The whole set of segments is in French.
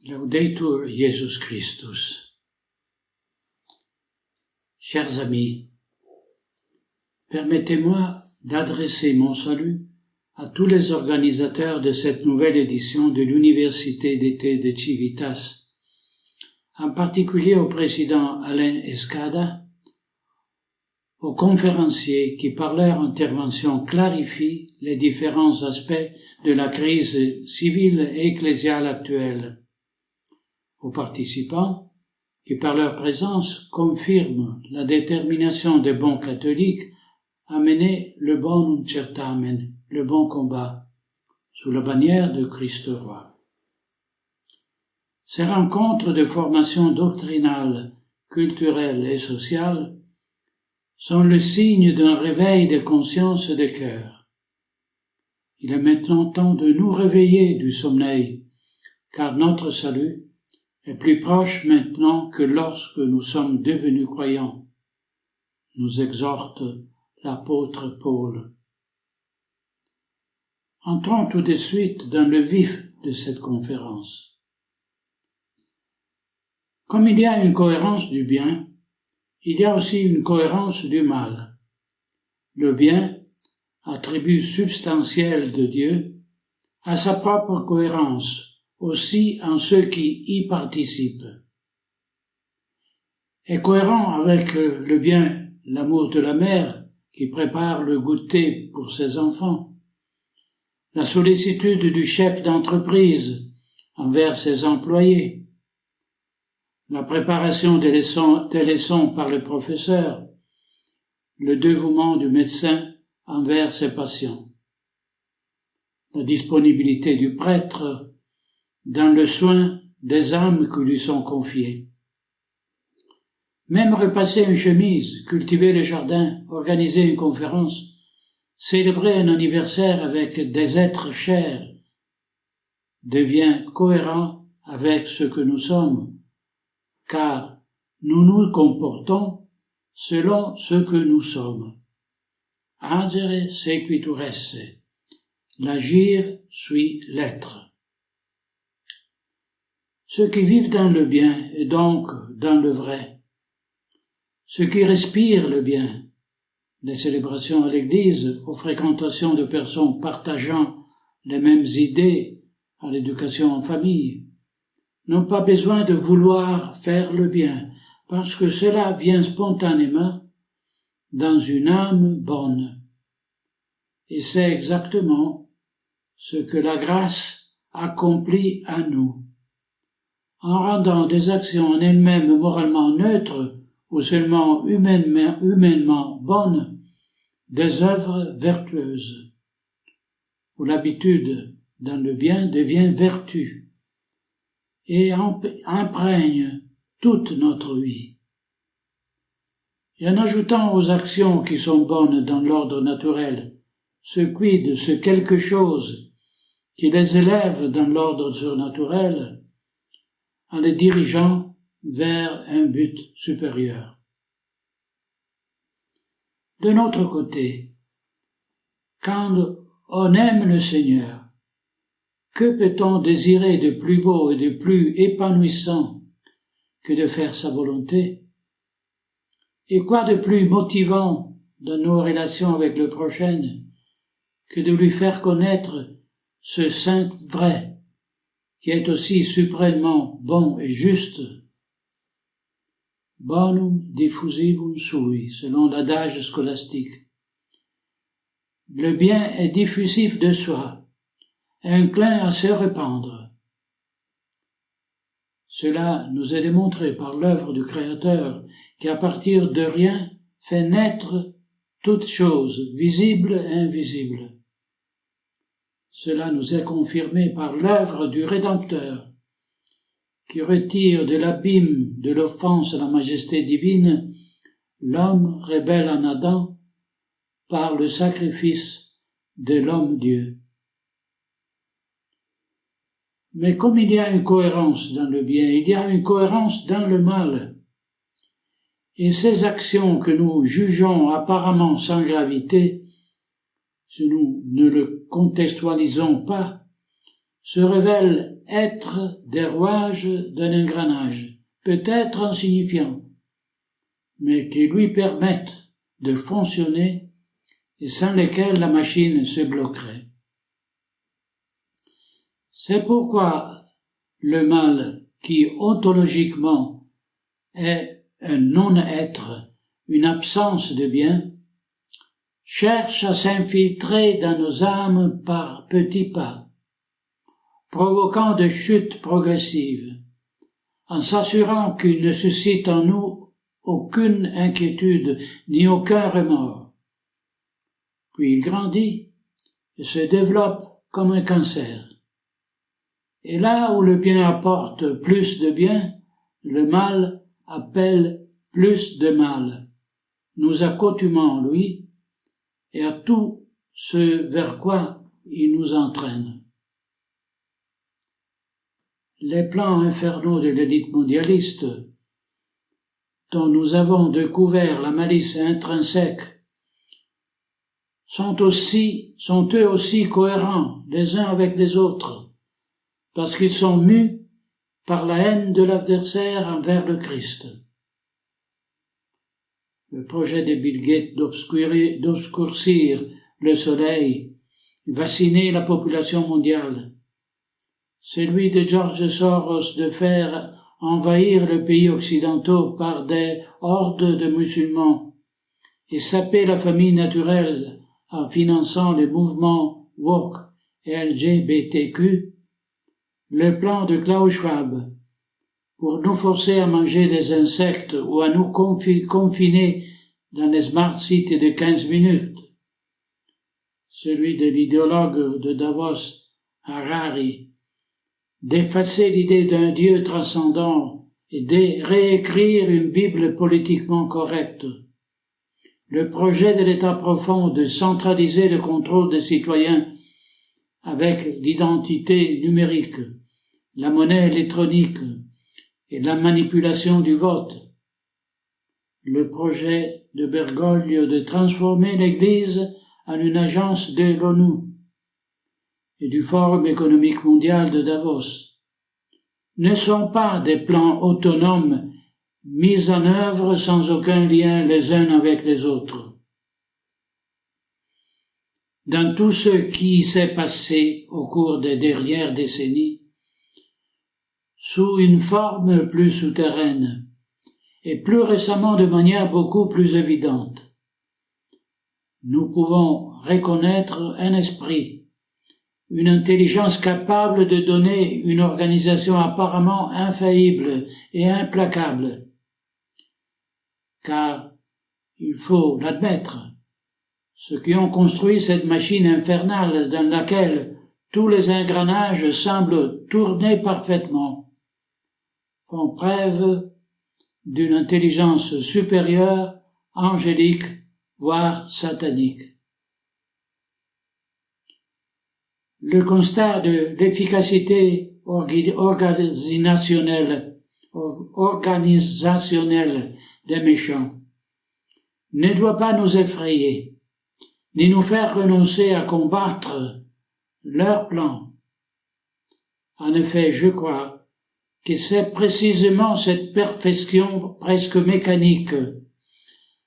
Laudetur Jesus Christus. Chers amis, permettez-moi d'adresser mon salut à tous les organisateurs de cette nouvelle édition de l'Université d'été de Civitas, en particulier au président Alain Escada, aux conférenciers qui par leur intervention clarifient les différents aspects de la crise civile et ecclésiale actuelle, aux participants qui par leur présence confirment la détermination des bons catholiques à mener le bonum certamen, le bon combat, sous la bannière de Christ roi. Ces rencontres de formation doctrinale, culturelle et sociale sont le signe d'un réveil des consciences et des cœurs. Il est maintenant temps de nous réveiller du sommeil, car notre salut est plus proche maintenant que lorsque nous sommes devenus croyants, nous exhorte l'apôtre Paul. Entrons tout de suite dans le vif de cette conférence. Comme il y a une cohérence du bien, il y a aussi une cohérence du mal. Le bien, attribut substantiel de Dieu, a sa propre cohérence, aussi en ceux qui y participent. Est cohérent avec le bien, l'amour de la mère qui prépare le goûter pour ses enfants, la sollicitude du chef d'entreprise envers ses employés, la préparation des leçons par le professeur, le dévouement du médecin envers ses patients, la disponibilité du prêtre dans le soin des âmes qui lui sont confiées. Même repasser une chemise, cultiver le jardin, organiser une conférence, célébrer un anniversaire avec des êtres chers, devient cohérent avec ce que nous sommes, car nous nous comportons selon ce que nous sommes. Agere sequitur esse. L'agir suit l'être. Ceux qui vivent dans le bien et donc dans le vrai, ceux qui respirent le bien, les célébrations à l'église, aux fréquentations de personnes partageant les mêmes idées, à l'éducation en famille, n'ont pas besoin de vouloir faire le bien, parce que cela vient spontanément dans une âme bonne. Et c'est exactement ce que la grâce accomplit à nous, en rendant des actions en elles-mêmes moralement neutres ou seulement humainement bonnes, des œuvres vertueuses, où l'habitude dans le bien devient vertu et imprègne toute notre vie. Et en ajoutant aux actions qui sont bonnes dans l'ordre naturel ce quid, ce quelque chose qui les élève dans l'ordre surnaturel, en les dirigeant vers un but supérieur. De notre côté, quand on aime le Seigneur, que peut-on désirer de plus beau et de plus épanouissant que de faire sa volonté? Et quoi de plus motivant dans nos relations avec le prochain que de lui faire connaître ce saint vrai qui est aussi suprêmement bon et juste? Bonum diffusivum sui, selon l'adage scolastique. Le bien est diffusif de soi, inclin à se répandre. Cela nous est démontré par l'œuvre du Créateur, qui à partir de rien fait naître toutes choses, visibles et invisibles. Cela nous est confirmé par l'œuvre du Rédempteur, qui retire de l'abîme de l'offense à la majesté divine l'homme rebelle en Adam par le sacrifice de l'homme-Dieu. Mais comme il y a une cohérence dans le bien, il y a une cohérence dans le mal. Et ces actions que nous jugeons apparemment sans gravité, si nous ne le contextualisons pas, se révèlent être des rouages d'un engrenage, peut-être insignifiant, mais qui lui permettent de fonctionner et sans lesquels la machine se bloquerait. C'est pourquoi le mal, qui ontologiquement est un non-être, une absence de bien, cherche à s'infiltrer dans nos âmes par petits pas, provoquant des chutes progressives, en s'assurant qu'il ne suscite en nous aucune inquiétude ni aucun remords. Puis il grandit et se développe comme un cancer. Et là où le bien apporte plus de bien, le mal appelle plus de mal, nous accoutumant lui et à tout ce vers quoi il nous entraîne. Les plans infernaux de l'élite mondialiste, dont nous avons découvert la malice intrinsèque, sont eux aussi cohérents les uns avec les autres, parce qu'ils sont mus par la haine de l'adversaire envers le Christ. Le projet de Bill Gates d'obscurcir le soleil, vacciner la population mondiale, celui de George Soros de faire envahir les pays occidentaux par des hordes de musulmans et saper la famille naturelle en finançant les mouvements woke et LGBTQ, le plan de Klaus Schwab pour nous forcer à manger des insectes ou à nous confiner dans les smart cities de 15 minutes, celui de l'idéologue de Davos, Harari, d'effacer l'idée d'un Dieu transcendant et de réécrire une Bible politiquement correcte, le projet de l'État profond de centraliser le contrôle des citoyens avec l'identité numérique, la monnaie électronique et la manipulation du vote, le projet de Bergoglio de transformer l'Église en une agence de l'ONU et du Forum économique mondial de Davos ne sont pas des plans autonomes mis en œuvre sans aucun lien les uns avec les autres. Dans tout ce qui s'est passé au cours des dernières décennies, sous une forme plus souterraine, et plus récemment de manière beaucoup plus évidente, nous pouvons reconnaître un esprit, une intelligence capable de donner une organisation apparemment infaillible et implacable. Car, il faut l'admettre, ceux qui ont construit cette machine infernale dans laquelle tous les engrenages semblent tourner parfaitement, font preuve d'une intelligence supérieure, angélique, voire satanique. Le constat de l'efficacité organisationnelle des méchants ne doit pas nous effrayer, ni nous faire renoncer à combattre leurs plans. En effet, je crois que c'est précisément cette perfection presque mécanique,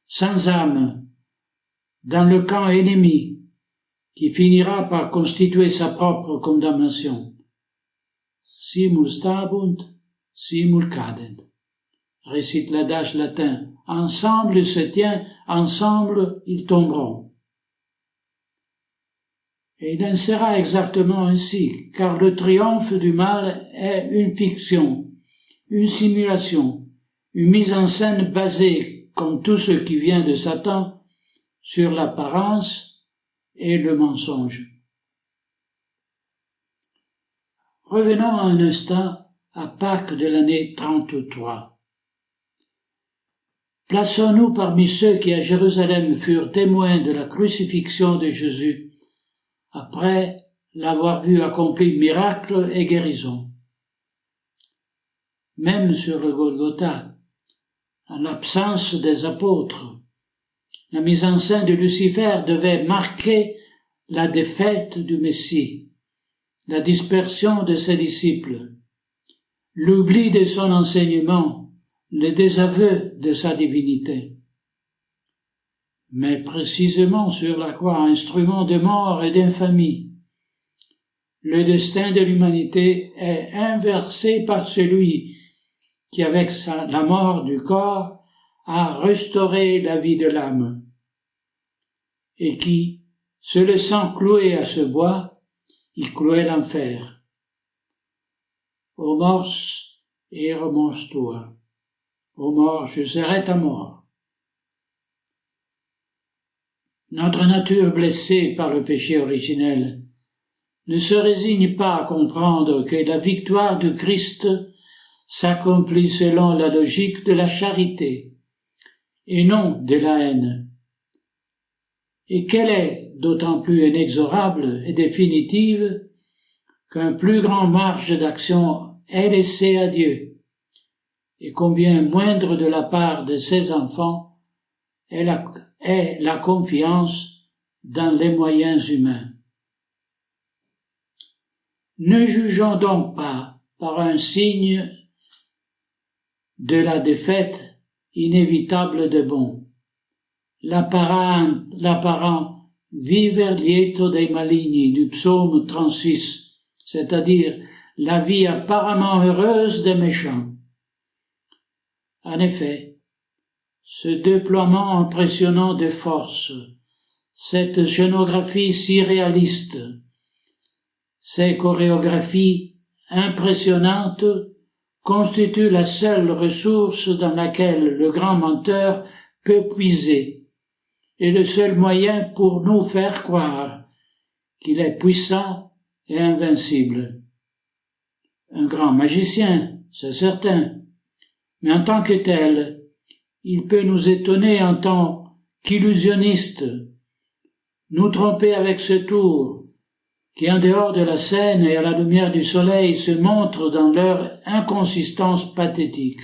sans âme, dans le camp ennemi, qui finira par constituer sa propre condamnation. Simul stabunt, simul cadent, récite l'adage latin. Ensemble ils se tiennent, ensemble ils tomberont. Et il en sera exactement ainsi, car le triomphe du mal est une fiction, une simulation, une mise en scène basée, comme tout ce qui vient de Satan, sur l'apparence et le mensonge. Revenons un instant à Pâques de l'année 33. Plaçons-nous parmi ceux qui à Jérusalem furent témoins de la crucifixion de Jésus, après l'avoir vu accomplir miracles et guérisons. Même sur le Golgotha, en l'absence des apôtres, la mise en scène de Lucifer devait marquer la défaite du Messie, la dispersion de ses disciples, l'oubli de son enseignement, le désaveu de sa divinité. Mais précisément sur la croix, instrument de mort et d'infamie, le destin de l'humanité est inversé par celui qui, avec la mort du corps, a restauré la vie de l'âme, et qui, se laissant clouer à ce bois, y clouait l'enfer. Ô mors, et remords-toi. Ô mort, je serai ta mort. Notre nature blessée par le péché originel ne se résigne pas à comprendre que la victoire de Christ s'accomplit selon la logique de la charité et non de la haine, et qu'elle est d'autant plus inexorable et définitive qu'un plus grand marge d'action est laissé à Dieu, et combien moindre de la part de ses enfants est la confiance dans les moyens humains. Ne jugeons donc pas par un signe de la défaite inévitable de bon. L'apparent viver lieto dei maligni du psaume 36, c'est-à-dire la vie apparemment heureuse des méchants. En effet, ce déploiement impressionnant des forces, cette scénographie si réaliste, ces chorégraphies impressionnantes constituent la seule ressource dans laquelle le grand menteur peut puiser et le seul moyen pour nous faire croire qu'il est puissant et invincible. Un grand magicien, c'est certain, mais en tant que tel, il peut nous étonner en tant qu'illusionniste, nous tromper avec ce tour, qui en dehors de la scène et à la lumière du soleil se montrent dans leur inconsistance pathétique.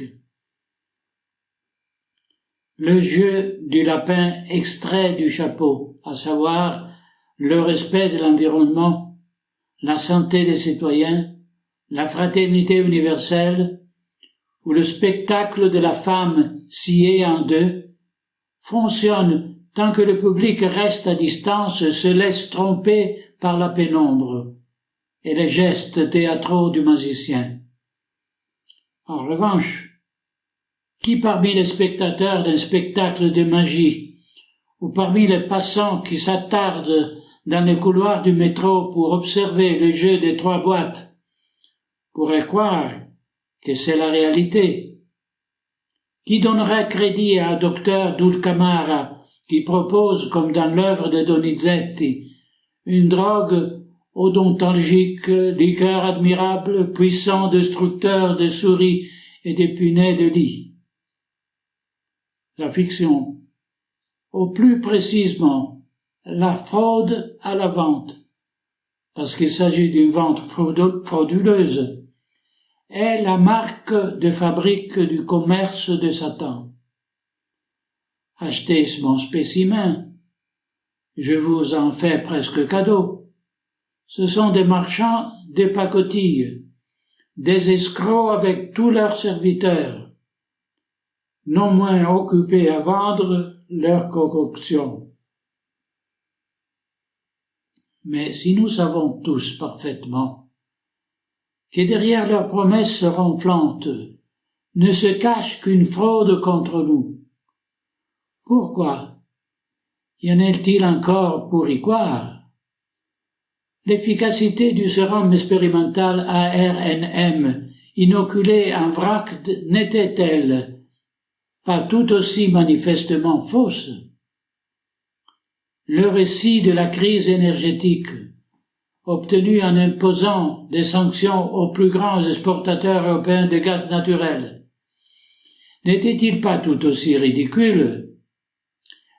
Le jeu du lapin extrait du chapeau, à savoir le respect de l'environnement, la santé des citoyens, la fraternité universelle, ou le spectacle de la femme sciée en deux, fonctionne tant que le public reste à distance et se laisse tromper par la pénombre et les gestes théâtraux du magicien. En revanche, qui parmi les spectateurs d'un spectacle de magie, ou parmi les passants qui s'attardent dans les couloirs du métro pour observer le jeu des trois boîtes, pourrait croire que c'est la réalité? Qui donnerait crédit à Dr Dulcamara qui propose, comme dans l'œuvre de Donizetti, une drogue odontalgique, liqueur admirable, puissant destructeur de souris et de punais de lit? La fiction, ou plus précisément, la fraude à la vente, parce qu'il s'agit d'une vente frauduleuse, est la marque de fabrique du commerce de Satan. Achetez mon spécimen, je vous en fais presque cadeau. Ce sont des marchands de pacotilles, des escrocs avec tous leurs serviteurs, non moins occupés à vendre leurs concoctions. Mais si nous savons tous parfaitement que derrière leurs promesses ronflantes ne se cache qu'une fraude contre nous, pourquoi y en a-t-il encore pour y croire? L'efficacité du sérum expérimental ARNM inoculé en vrac n'était-elle pas tout aussi manifestement fausse? Le récit de la crise énergétique, obtenu en imposant des sanctions aux plus grands exportateurs européens de gaz naturel, n'était-il pas tout aussi ridicule?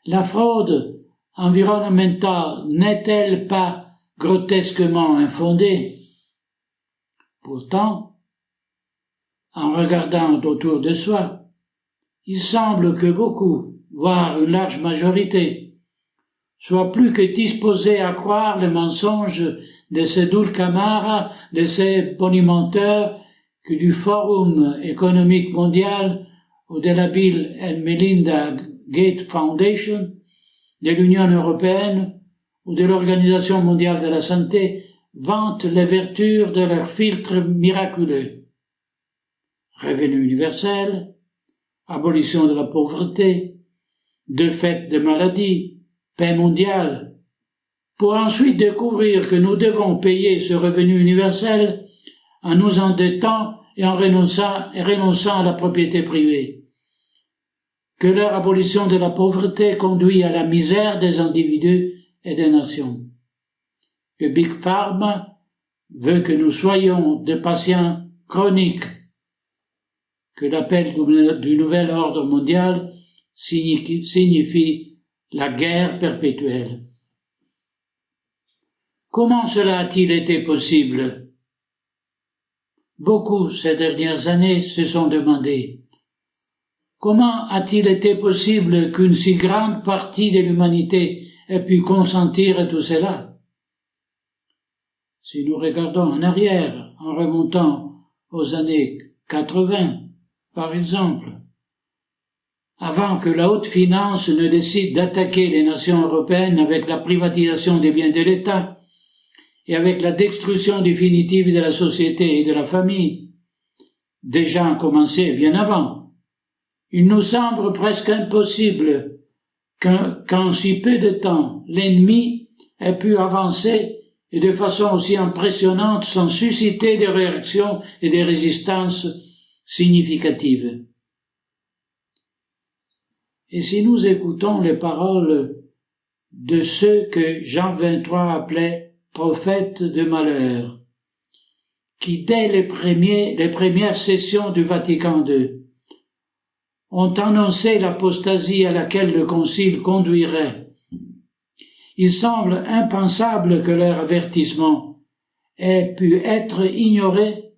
La fraude environnementale n'est-elle pas grotesquement infondée? Pourtant, en regardant autour de soi, il semble que beaucoup, voire une large majorité, soient plus que disposés à croire le mensonge de ces dulcamara, de ces bonimenteurs que du Forum économique mondial ou de la Bill and Melinda Gates Foundation, de l'Union européenne ou de l'Organisation mondiale de la santé vantent les vertus de leurs filtres miraculeux. Revenu universel, abolition de la pauvreté, défaite des maladies, paix mondiale, pour ensuite découvrir que nous devons payer ce revenu universel en nous endettant et en renonçant à la propriété privée. Que leur abolition de la pauvreté conduit à la misère des individus et des nations. Que Big Pharma veut que nous soyons des patients chroniques. Que l'appel du nouvel ordre mondial signifie la guerre perpétuelle. Comment cela a-t-il été possible? Beaucoup ces dernières années se sont demandé. Comment a-t-il été possible qu'une si grande partie de l'humanité ait pu consentir à tout cela? Si nous regardons en arrière, en remontant aux années 80, par exemple, avant que la haute finance ne décide d'attaquer les nations européennes avec la privatisation des biens de l'État et avec la destruction définitive de la société et de la famille, déjà commencé bien avant, il nous semble presque impossible qu'en si peu de temps, l'ennemi ait pu avancer et de façon aussi impressionnante sans susciter des réactions et des résistances significatives. Et si nous écoutons les paroles de ceux que Jean XXIII appelait prophètes de malheur, qui dès les premières sessions du Vatican II ont annoncé l'apostasie à laquelle le Concile conduirait, il semble impensable que leur avertissement ait pu être ignoré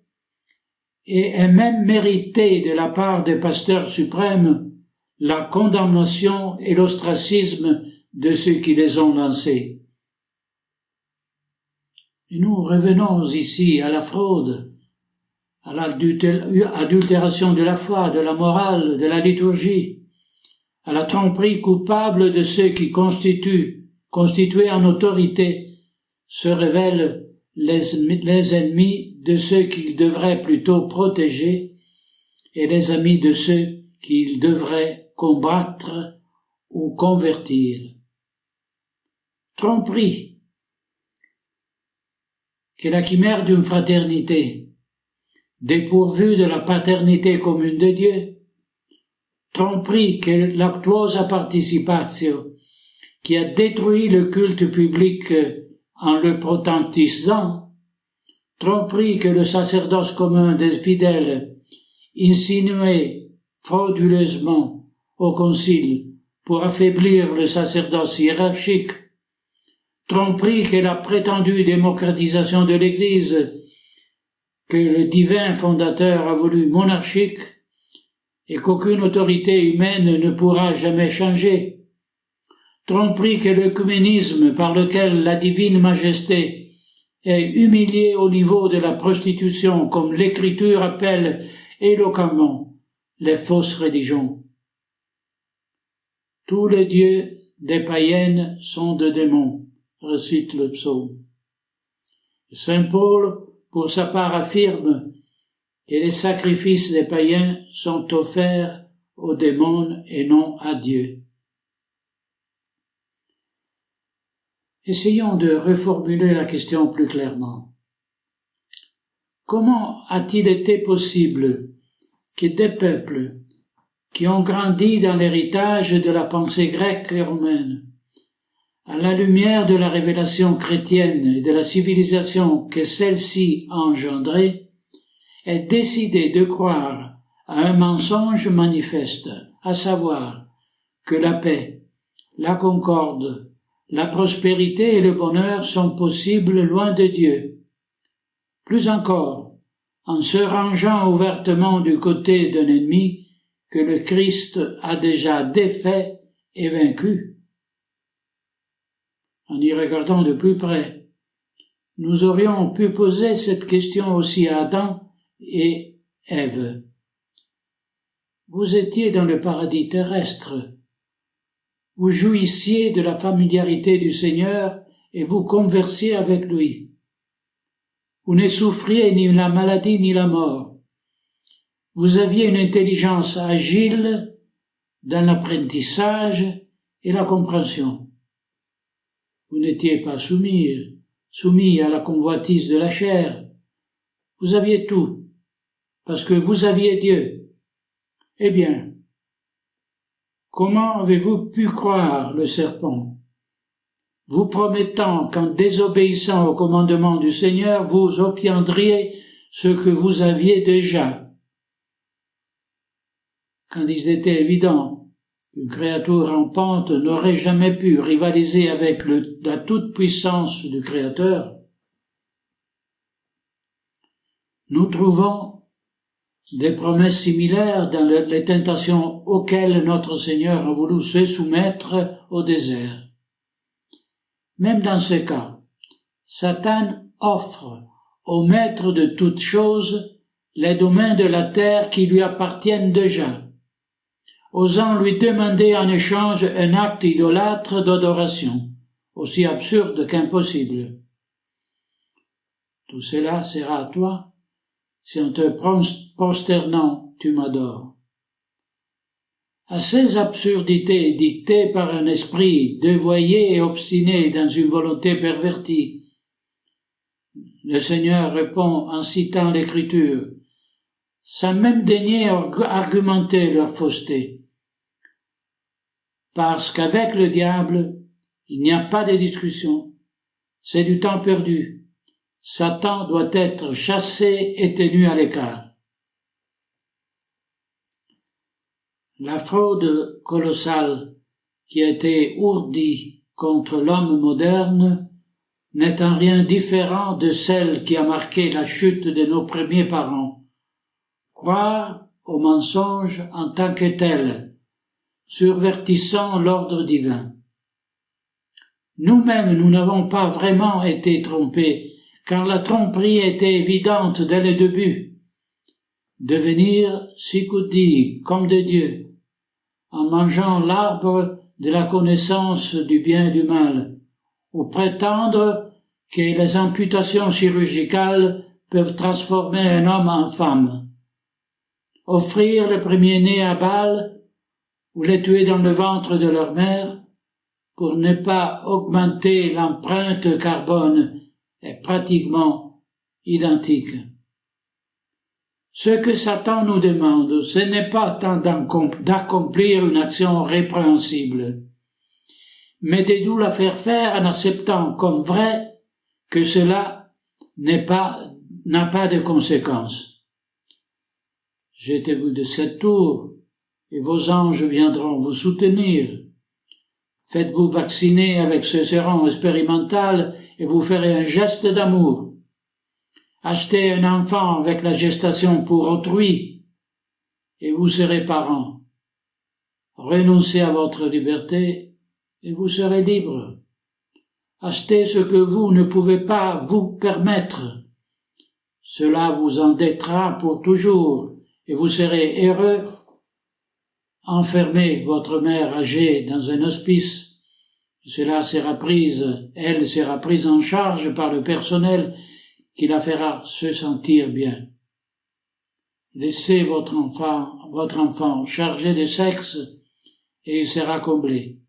et ait même mérité de la part des pasteurs suprêmes la condamnation et l'ostracisme de ceux qui les ont lancés. Et nous revenons ici à la fraude, à l'adultération de la foi, de la morale, de la liturgie, à la tromperie coupable de ceux qui constitués en autorité, se révèlent les ennemis de ceux qu'ils devraient plutôt protéger et les amis de ceux qu'ils devraient combattre ou convertir. Tromperie, qui est la chimère d'une fraternité, dépourvue de la paternité commune de Dieu. Tromperie, qui est l'actuosa participatio, qui a détruit le culte public en le protestantisant. Tromperie que le sacerdoce commun des fidèles insinuait frauduleusement au concile pour affaiblir le sacerdoce hiérarchique. Tromperie que la prétendue démocratisation de l'Église que le divin fondateur a voulu monarchique et qu'aucune autorité humaine ne pourra jamais changer. Tromperie que l'œcuménisme par lequel la divine majesté est humiliée au niveau de la prostitution, comme l'Écriture appelle éloquemment les fausses religions. Tous les dieux des païennes sont des démons, récite le psaume. Saint Paul, pour sa part, affirme que les sacrifices des païens sont offerts aux démons et non à Dieu. Essayons de reformuler la question plus clairement. Comment a-t-il été possible que des peuples qui ont grandi dans l'héritage de la pensée grecque et romaine, à la lumière de la révélation chrétienne et de la civilisation que celle-ci a engendrée, aient décidé de croire à un mensonge manifeste, à savoir que la paix, la concorde, la prospérité et le bonheur sont possibles loin de Dieu. Plus encore, en se rangeant ouvertement du côté d'un ennemi que le Christ a déjà défait et vaincu. En y regardant de plus près, nous aurions pu poser cette question aussi à Adam et Ève. Vous étiez dans le paradis terrestre. Vous jouissiez de la familiarité du Seigneur et vous conversiez avec lui. Vous ne souffriez ni la maladie ni la mort. Vous aviez une intelligence agile dans l'apprentissage et la compréhension. Vous n'étiez pas soumis à la convoitise de la chair. Vous aviez tout, parce que vous aviez Dieu. Eh bien, comment avez-vous pu croire le serpent, vous promettant qu'en désobéissant au commandement du Seigneur, vous obtiendriez ce que vous aviez déjà, quand il était évident qu'une créature rampante n'aurait jamais pu rivaliser avec la toute-puissance du Créateur? Nous trouvons des promesses similaires dans les tentations auxquelles notre Seigneur a voulu se soumettre au désert. Même dans ce cas, Satan offre au Maître de toutes choses les domaines de la terre qui lui appartiennent déjà, osant lui demander en échange un acte idolâtre d'adoration, aussi absurde qu'impossible. Tout cela sera à toi, si en te prosternant tu m'adores. À ces absurdités dictées par un esprit dévoyé et obstiné dans une volonté pervertie, le Seigneur répond en citant l'Écriture, sans même daigner argumenter leur fausseté. Parce qu'avec le diable, il n'y a pas de discussion, c'est du temps perdu. Satan doit être chassé et tenu à l'écart. La fraude colossale qui a été ourdie contre l'homme moderne n'est en rien différent de celle qui a marqué la chute de nos premiers parents. Croire au mensonge en tant que tel, survertissant l'ordre divin. Nous-mêmes, nous n'avons pas vraiment été trompés, car la tromperie était évidente dès le début. Devenir sicoudi comme de Dieu, en mangeant l'arbre de la connaissance du bien et du mal, ou prétendre que les amputations chirurgicales peuvent transformer un homme en femme. Offrir le premier-né à Baal, ou les tuer dans le ventre de leur mère, pour ne pas augmenter l'empreinte carbone est pratiquement identique. Ce que Satan nous demande, ce n'est pas tant d'accomplir une action répréhensible, mais de nous la faire faire en acceptant comme vrai que cela n'a pas de conséquences. Jetez-vous de cette tour, et vos anges viendront vous soutenir. Faites-vous vacciner avec ce sérum expérimental et vous ferez un geste d'amour. Achetez un enfant avec la gestation pour autrui et vous serez parents. Renoncez à votre liberté et vous serez libre. Achetez ce que vous ne pouvez pas vous permettre. Cela vous endettera pour toujours et vous serez heureux. Enfermez votre mère âgée dans un hospice. Elle sera prise en charge par le personnel qui la fera se sentir bien. Laissez votre enfant chargé de sexe et il sera comblé.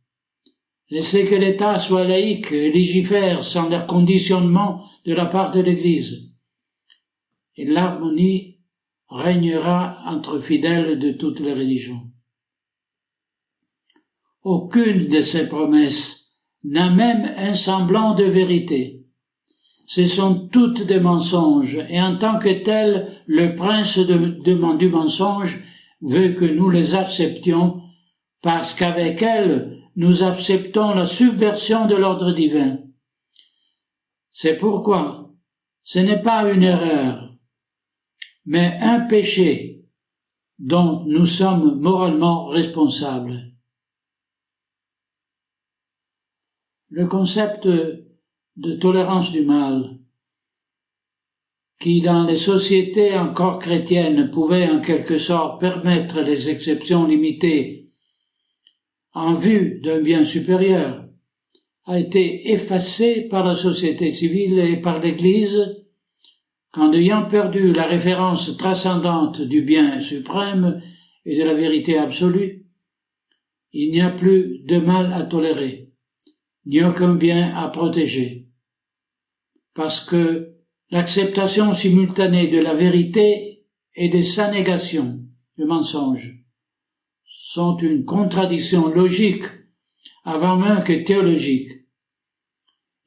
Laissez que l'État soit laïque et légifère sans le conditionnement de la part de l'Église. Et l'harmonie régnera entre fidèles de toutes les religions. Aucune de ces promesses n'a même un semblant de vérité. Ce sont toutes des mensonges, et en tant que tels, le prince du mensonge veut que nous les acceptions, parce qu'avec elles, nous acceptons la subversion de l'ordre divin. C'est pourquoi ce n'est pas une erreur, mais un péché dont nous sommes moralement responsables. Le concept de tolérance du mal qui dans les sociétés encore chrétiennes pouvaient en quelque sorte permettre les exceptions limitées en vue d'un bien supérieur, a été effacé par la société civile et par l'Église, qu'en ayant perdu la référence transcendante du bien suprême et de la vérité absolue, il n'y a plus de mal à tolérer, ni aucun bien à protéger, parce que l'acceptation simultanée de la vérité et de sa négation, le mensonge, sont une contradiction logique avant même que théologique.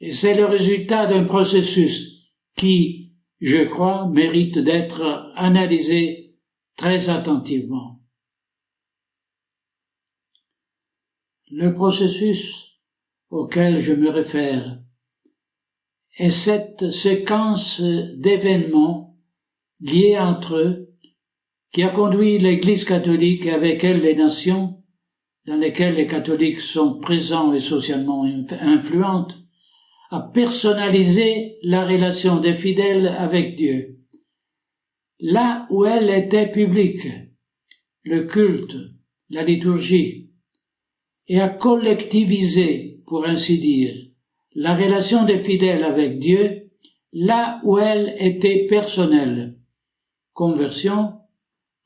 Et c'est le résultat d'un processus qui, je crois, mérite d'être analysé très attentivement. Le processus auquel je me réfère est cette séquence d'événements liés entre eux qui a conduit l'Église catholique et avec elle les nations dans lesquelles les catholiques sont présents et socialement influentes à personnaliser la relation des fidèles avec Dieu. Là où elle était publique, le culte, la liturgie, et à collectiviser, pour ainsi dire, la relation des fidèles avec Dieu, là où elle était personnelle. Conversion,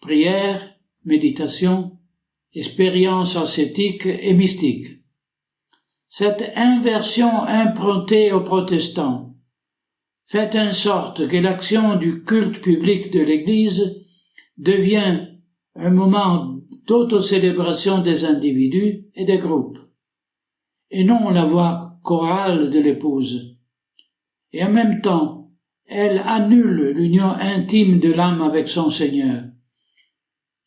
prière, méditation, expérience ascétique et mystique. Cette inversion impronté aux protestants fait en sorte que l'action du culte public de l'Église devient un moment d'autocélébration des individus et des groupes, et non la voix chorale de l'épouse. Et en même temps, elle annule l'union intime de l'âme avec son Seigneur,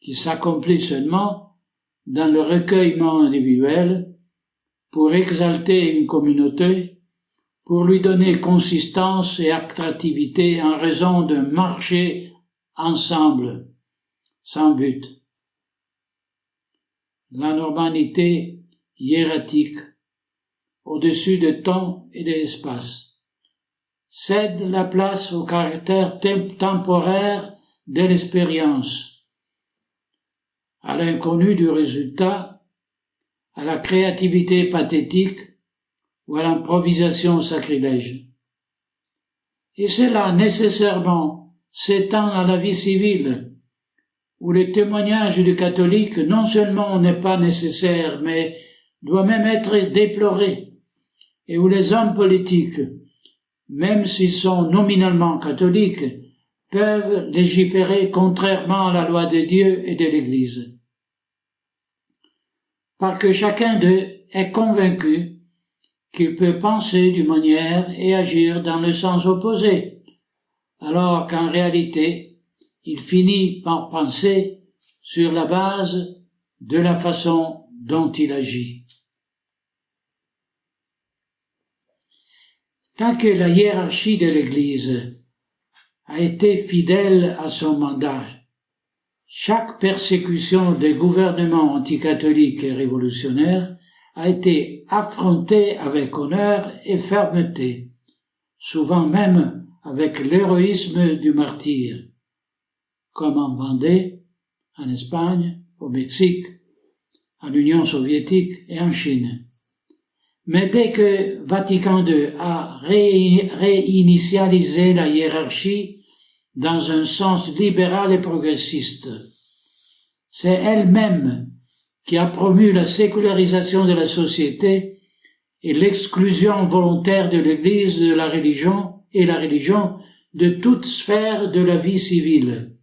qui s'accomplit seulement dans le recueillement individuel pour exalter une communauté, pour lui donner consistance et attractivité en raison d'un marché ensemble, sans but. La normalité hiératique, au-dessus de temps et de l'espace, cède la place au caractère temporaire de l'expérience, à l'inconnu du résultat, à la créativité pathétique ou à l'improvisation sacrilège. Et cela nécessairement s'étend à la vie civile, où le témoignage du catholique non seulement n'est pas nécessaire, mais doit même être déploré, et où les hommes politiques, même s'ils sont nominalement catholiques, peuvent légiférer contrairement à la loi de Dieu et de l'Église. Parce que chacun d'eux est convaincu qu'il peut penser d'une manière et agir dans le sens opposé, alors qu'en réalité, il finit par penser sur la base de la façon dont il agit. Tant que la hiérarchie de l'Église a été fidèle à son mandat, chaque persécution des gouvernements anticatholiques et révolutionnaires a été affrontée avec honneur et fermeté, souvent même avec l'héroïsme du martyr, comme en Vendée, en Espagne, au Mexique, en Union soviétique et en Chine. Mais dès que Vatican II a réinitialisé la hiérarchie dans un sens libéral et progressiste, c'est elle-même qui a promu la sécularisation de la société et l'exclusion volontaire de l'Église de la religion et la religion de toute sphère de la vie civile,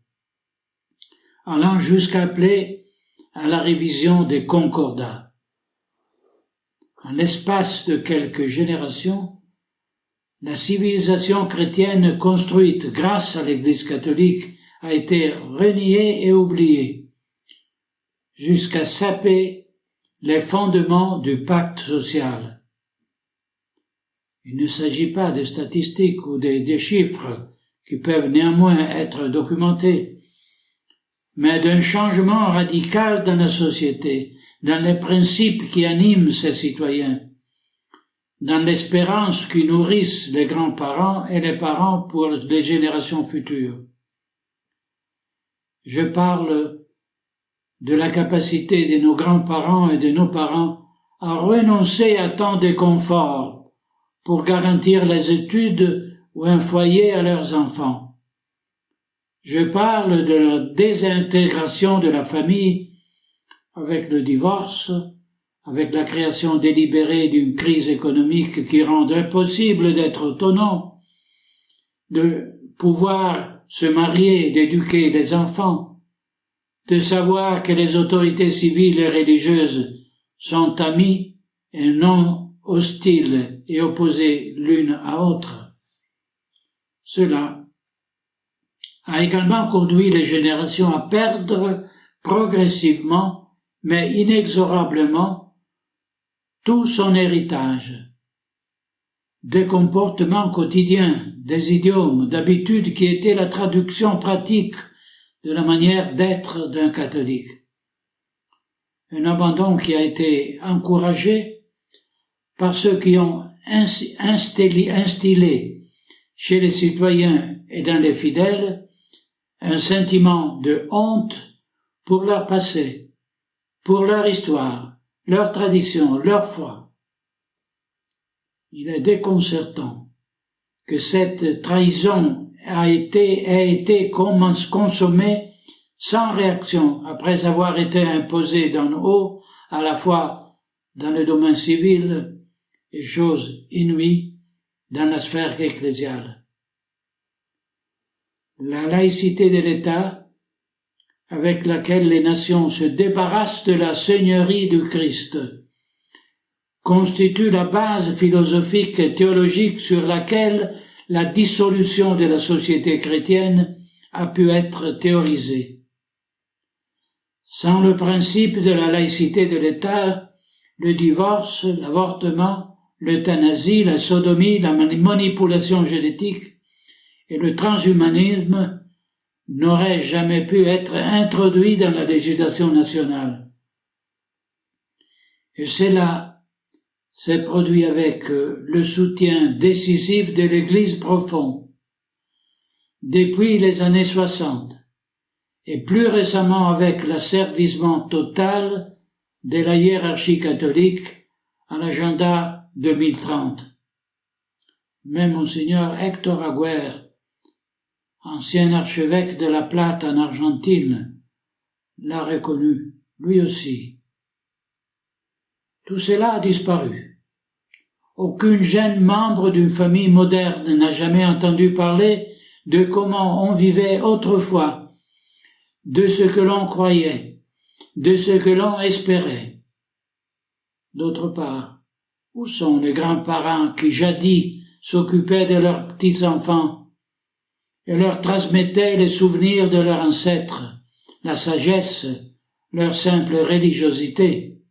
allant jusqu'à appeler à la révision des concordats. En l'espace de quelques générations, la civilisation chrétienne construite grâce à l'Église catholique a été reniée et oubliée, jusqu'à saper les fondements du pacte social. Il ne s'agit pas de statistiques ou des chiffres qui peuvent néanmoins être documentés, mais d'un changement radical dans la société, dans les principes qui animent ses citoyens, dans l'espérance qui nourrissent les grands-parents et les parents pour les générations futures. Je parle de la capacité de nos grands-parents et de nos parents à renoncer à tant de confort pour garantir les études ou un foyer à leurs enfants. Je parle de la désintégration de la famille avec le divorce, avec la création délibérée d'une crise économique qui rend impossible d'être autonome, de pouvoir se marier, d'éduquer les enfants, de savoir que les autorités civiles et religieuses sont amies et non hostiles et opposées l'une à l'autre. Cela a également conduit les générations à perdre progressivement, mais inexorablement, tout son héritage, des comportements quotidiens, des idiomes, d'habitudes qui étaient la traduction pratique de la manière d'être d'un catholique. Un abandon qui a été encouragé par ceux qui ont instillé chez les citoyens et dans les fidèles un sentiment de honte pour leur passé, pour leur histoire, leur tradition, leur foi. Il est déconcertant que cette trahison a été consommée sans réaction après avoir été imposée d'en haut, à la fois dans le domaine civil et chose inouïe dans la sphère ecclésiale. La laïcité de l'État, avec laquelle les nations se débarrassent de la seigneurie du Christ, constitue la base philosophique et théologique sur laquelle la dissolution de la société chrétienne a pu être théorisée. Sans le principe de la laïcité de l'État, le divorce, l'avortement, l'euthanasie, la sodomie, la manipulation génétique et le transhumanisme n'aurait jamais pu être introduit dans la législation nationale. Et cela s'est produit avec le soutien décisif de l'Église profonde depuis les années 60 et plus récemment avec l'asservissement total de la hiérarchie catholique à l'agenda 2030. Même Monseigneur Héctor Agüer, ancien archevêque de La Plata en Argentine, l'a reconnu, lui aussi. Tout cela a disparu. Aucune jeune membre d'une famille moderne n'a jamais entendu parler de comment on vivait autrefois, de ce que l'on croyait, de ce que l'on espérait. D'autre part, où sont les grands-parents qui jadis s'occupaient de leurs petits-enfants et leur transmettaient les souvenirs de leurs ancêtres, la sagesse, leur simple religiosité?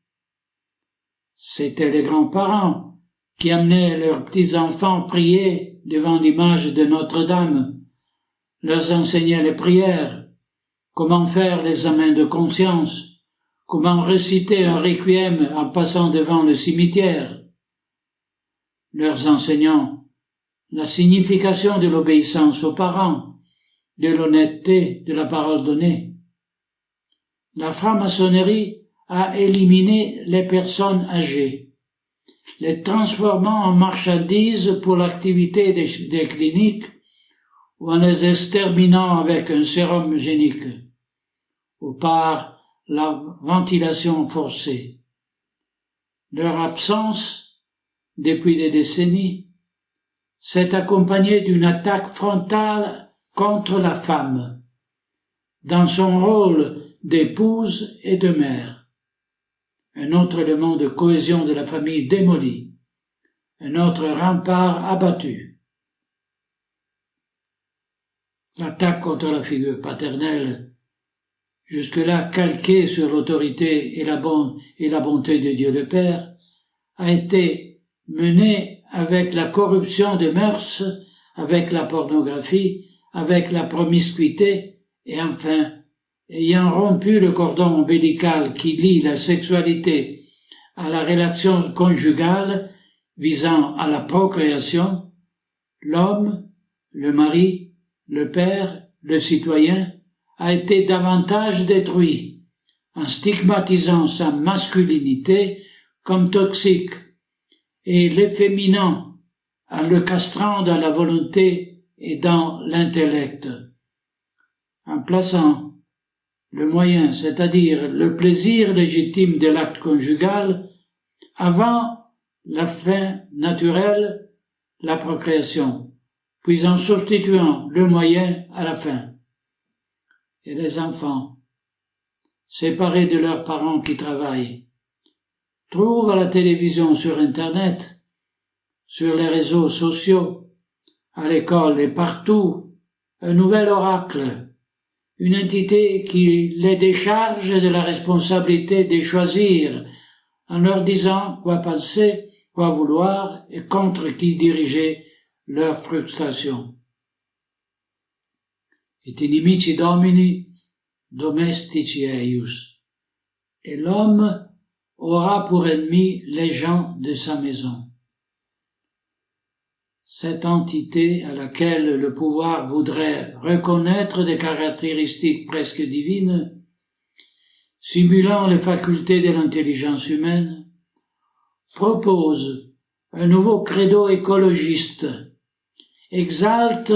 C'étaient les grands-parents qui amenaient leurs petits-enfants prier devant l'image de Notre-Dame, leur enseignaient les prières, comment faire l'examen de conscience, comment réciter un requiem en passant devant le cimetière, leurs enseignant la signification de l'obéissance aux parents, de l'honnêteté de la parole donnée. La franc-maçonnerie a éliminé les personnes âgées, les transformant en marchandises pour l'activité des cliniques ou en les exterminant avec un sérum génique ou par la ventilation forcée. Leur absence, depuis des décennies, s'est accompagnée d'une attaque frontale contre la femme, dans son rôle d'épouse et de mère. Un autre élément de cohésion de la famille démoli, un autre rempart abattu. L'attaque contre la figure paternelle, jusque-là calquée sur l'autorité et la bonté de Dieu le Père, a été menée avec la corruption des mœurs, avec la pornographie, avec la promiscuité, et enfin, ayant rompu le cordon ombilical qui lie la sexualité à la relation conjugale, visant à la procréation, l'homme, le mari, le père, le citoyen, a été davantage détruit en stigmatisant sa masculinité comme toxique et l'efféminant en le castrant dans la volonté et dans l'intellect, en plaçant le moyen, c'est-à-dire le plaisir légitime de l'acte conjugal, avant la fin naturelle, la procréation, puis en substituant le moyen à la fin. Et les enfants, séparés de leurs parents qui travaillent, trouvent à la télévision, sur Internet, sur les réseaux sociaux, à l'école et partout, un nouvel oracle, une entité qui les décharge de la responsabilité de choisir en leur disant quoi penser, quoi vouloir et contre qui diriger leur frustration. Et inimici domini domestici eius. Et l'homme aura pour ennemi les gens de sa maison. Cette entité à laquelle le pouvoir voudrait reconnaître des caractéristiques presque divines, simulant les facultés de l'intelligence humaine, propose un nouveau credo écologiste, exalte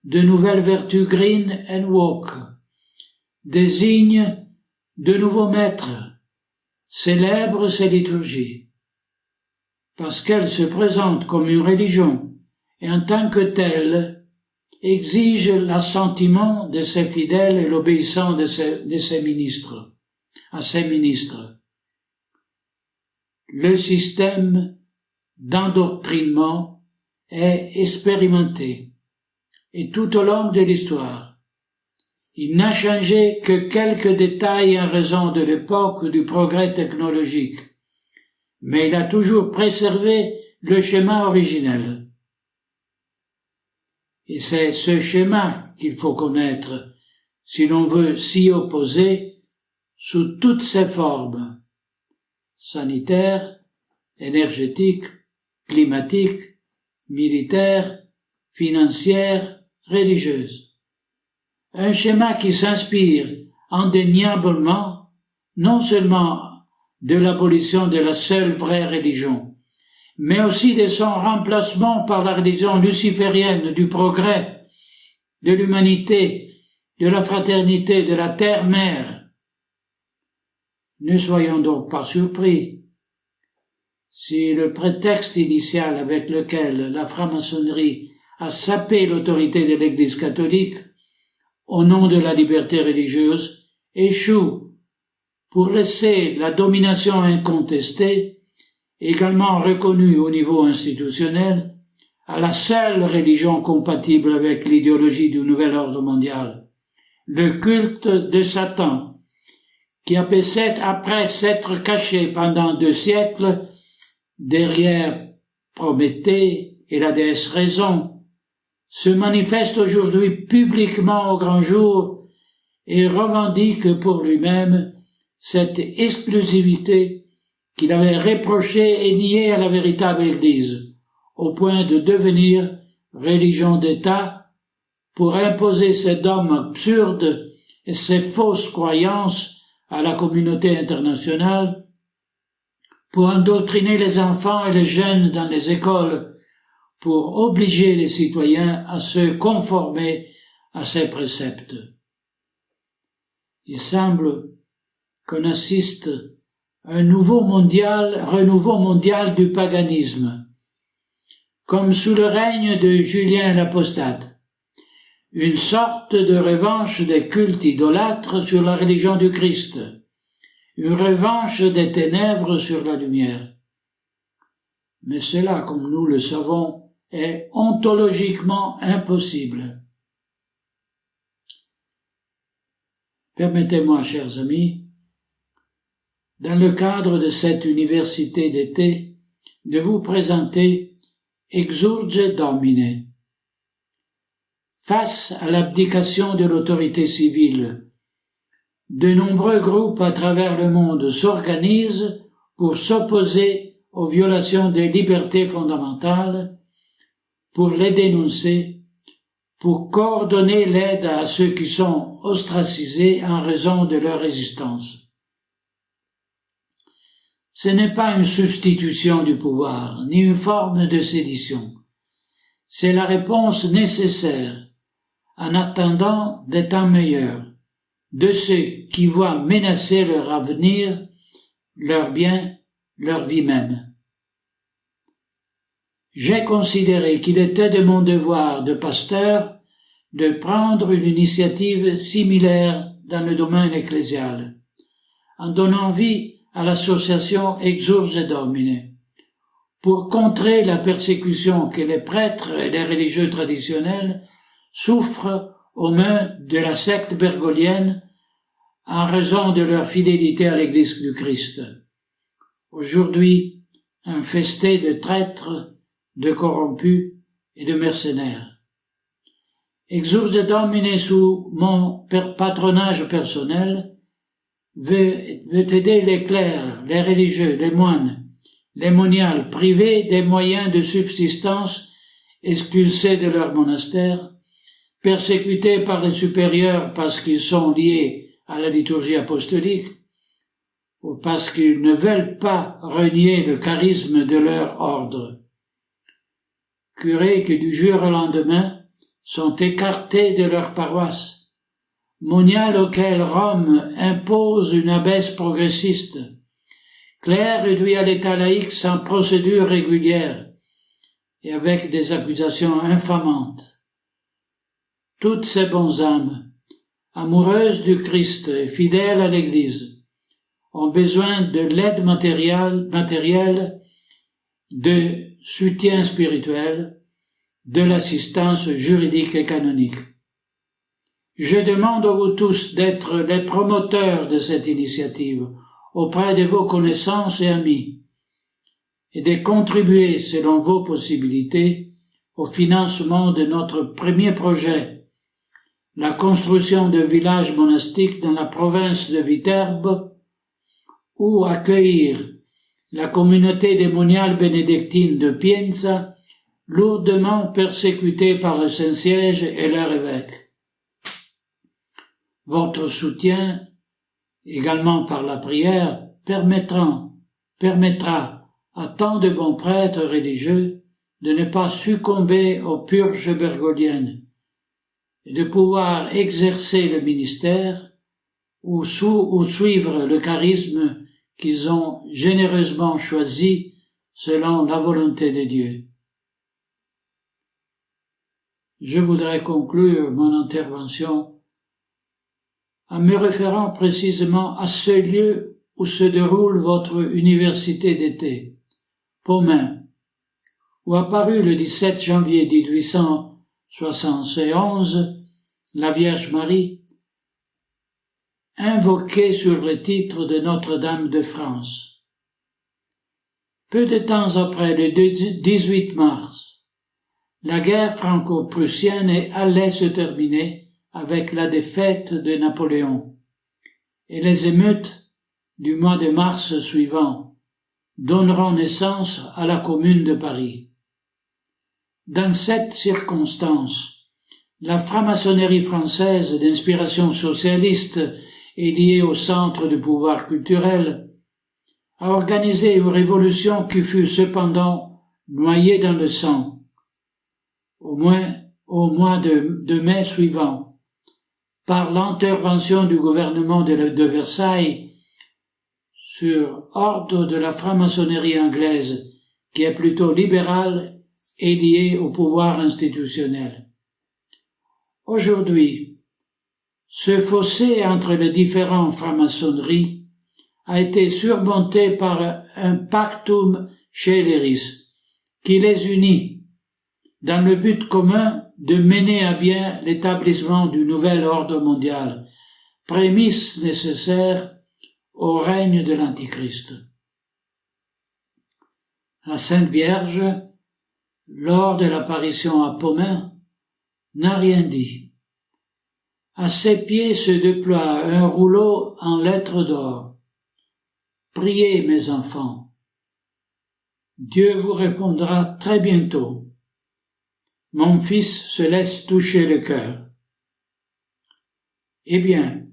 de nouvelles vertus green and woke, désigne de nouveaux maîtres, célèbre ses liturgies, parce qu'elle se présente comme une religion et en tant que telle exige l'assentiment de ses fidèles et l'obéissance de ses ministres, à ses ministres. Le système d'endoctrinement est expérimenté et tout au long de l'histoire. Il n'a changé que quelques détails en raison de l'époque du progrès technologique, mais il a toujours préservé le schéma originel. Et c'est ce schéma qu'il faut connaître si l'on veut s'y opposer sous toutes ses formes, sanitaires, énergétiques, climatiques, militaires, financières, religieuses. Un schéma qui s'inspire indéniablement non seulement de l'abolition de la seule vraie religion, mais aussi de son remplacement par la religion luciférienne du progrès, de l'humanité, de la fraternité, de la terre-mère. Ne soyons donc pas surpris si le prétexte initial avec lequel la franc-maçonnerie a sapé l'autorité de l'Église catholique au nom de la liberté religieuse échoue pour laisser la domination incontestée, également reconnue au niveau institutionnel, à la seule religion compatible avec l'idéologie du nouvel ordre mondial, le culte de Satan, qui après s'être caché pendant 2 siècles derrière Prométhée et la déesse Raison, se manifeste aujourd'hui publiquement au grand jour et revendique pour lui-même cette exclusivité qu'il avait reprochée et niée à la véritable Église, au point de devenir religion d'État pour imposer ses dogmes absurdes et ses fausses croyances à la communauté internationale, pour endoctriner les enfants et les jeunes dans les écoles, pour obliger les citoyens à se conformer à ses préceptes. Il semble qu'on assiste à un renouveau mondial du paganisme, comme sous le règne de Julien l'Apostate, une sorte de revanche des cultes idolâtres sur la religion du Christ, une revanche des ténèbres sur la lumière. Mais cela, comme nous le savons, est ontologiquement impossible. Permettez-moi, chers amis, dans le cadre de cette université d'été, de vous présenter Exurge Domine. Face à l'abdication de l'autorité civile, de nombreux groupes à travers le monde s'organisent pour s'opposer aux violations des libertés fondamentales, pour les dénoncer, pour coordonner l'aide à ceux qui sont ostracisés en raison de leur résistance. Ce n'est pas une substitution du pouvoir, ni une forme de sédition. C'est la réponse nécessaire, en attendant des temps meilleurs, de ceux qui voient menacer leur avenir, leur bien, leur vie même. J'ai considéré qu'il était de mon devoir de pasteur de prendre une initiative similaire dans le domaine ecclésial, en donnant vie à l'association Exsurge Domine, pour contrer la persécution que les prêtres et les religieux traditionnels souffrent aux mains de la secte bergolienne en raison de leur fidélité à l'Église du Christ. Aujourd'hui, infesté de traîtres, de corrompus et de mercenaires. Exsurge Domine, sous mon patronage personnel, veut aider les clercs, les religieux, les moines, les moniales privés des moyens de subsistance expulsés de leur monastère, persécutés par les supérieurs parce qu'ils sont liés à la liturgie apostolique ou parce qu'ils ne veulent pas renier le charisme de leur ordre. Curés qui du jour au lendemain sont écartés de leur paroisse, moniales auxquelles Rome impose une abaisse progressiste, clercs réduits à l'état laïque sans procédure régulière et avec des accusations infamantes. Toutes ces bonnes âmes, amoureuses du Christ et fidèles à l'Église, ont besoin de l'aide matérielle, de soutien spirituel, de l'assistance juridique et canonique. Je demande à vous tous d'être les promoteurs de cette initiative auprès de vos connaissances et amis et de contribuer selon vos possibilités au financement de notre premier projet, la construction de villages monastiques dans la province de Viterbo, ou accueillir la communauté des moniales bénédictines de Pienza, lourdement persécutée par le Saint-Siège et leur évêque. Votre soutien, également par la prière, permettra à tant de bons prêtres religieux de ne pas succomber aux purges bergoliennes et de pouvoir exercer le ministère ou suivre le charisme qu'ils ont généreusement choisi selon la volonté de Dieu. Je voudrais conclure mon intervention en me référant précisément à ce lieu où se déroule votre université d'été, Pomain, où apparut le 17 janvier 1871 la Vierge Marie, invoquée sur le titre de Notre-Dame de France. Peu de temps après, le 18 mars, la guerre franco-prussienne allait se terminer avec la défaite de Napoléon, et les émeutes du mois de mars suivant donneront naissance à la Commune de Paris. Dans cette circonstance, la franc-maçonnerie française d'inspiration socialiste et liée au centre du pouvoir culturel a organisé une révolution qui fut cependant noyée dans le sang. Au mois de mai suivant, par l'intervention du gouvernement de Versailles sur ordre de la franc-maçonnerie anglaise, qui est plutôt libérale et liée au pouvoir institutionnel. Aujourd'hui, ce fossé entre les différentes franc-maçonneries a été surmonté par un pactum sceleris qui les unit dans le but commun de mener à bien l'établissement du nouvel ordre mondial, prémisse nécessaire au règne de l'Antichrist. La Sainte Vierge, lors de l'apparition à Pomain, n'a rien dit. À ses pieds se déploie un rouleau en lettres d'or. Priez, mes enfants. Dieu vous répondra très bientôt. Mon fils se laisse toucher le cœur. Eh bien,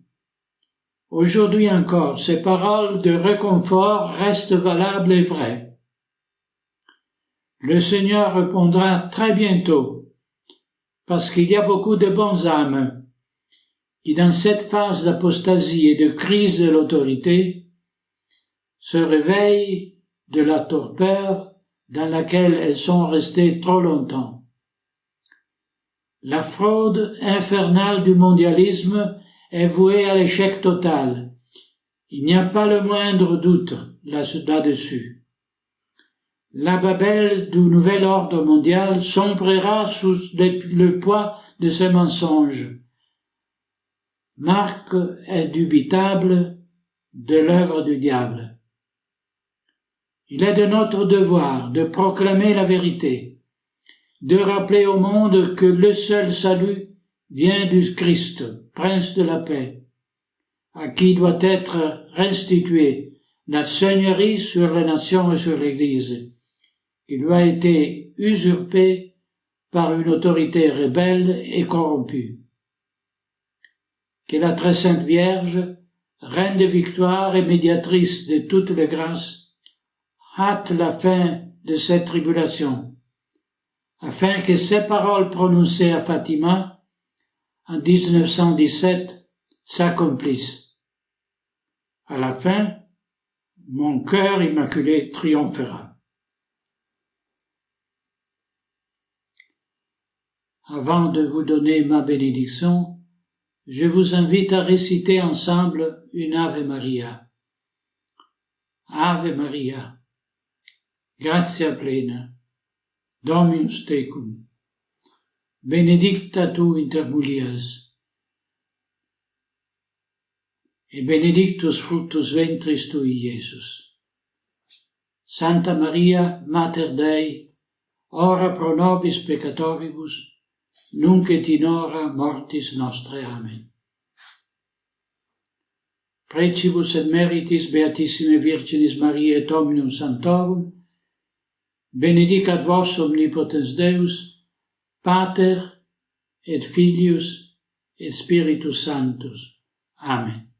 aujourd'hui encore, ces paroles de réconfort restent valables et vraies. Le Seigneur répondra très bientôt, parce qu'il y a beaucoup de bonnes âmes qui, dans cette phase d'apostasie et de crise de l'autorité, se réveillent de la torpeur dans laquelle elles sont restées trop longtemps. La fraude infernale du mondialisme est vouée à l'échec total. Il n'y a pas le moindre doute là-dessus. La Babel du nouvel ordre mondial sombrera sous le poids de ces mensonges. Marque indubitable de l'œuvre du diable. Il est de notre devoir de proclamer la vérité, de rappeler au monde que le seul salut vient du Christ, Prince de la paix, à qui doit être restituée la seigneurie sur les nations et sur l'Église, qui lui a été usurpée par une autorité rebelle et corrompue. Que la très sainte Vierge, reine de victoire et médiatrice de toutes les grâces, hâte la fin de cette tribulation, afin que ces paroles prononcées à Fatima en 1917 s'accomplissent. À la fin, mon cœur immaculé triomphera. Avant de vous donner ma bénédiction, je vous invite à réciter ensemble une Ave Maria. Ave Maria, gratia plena, Dominus tecum, benedicta tu inter mulieres, et benedictus fructus ventris tui, Iesus. Santa Maria, Mater Dei, ora pro nobis peccatoribus, nunc et in hora mortis nostre. Amen. Precibus et meritis Beatissime Virginis Mariae et Omnium Sanctorum, benedicat vos omnipotens Deus, Pater et Filius et Spiritus Sanctus. Amen.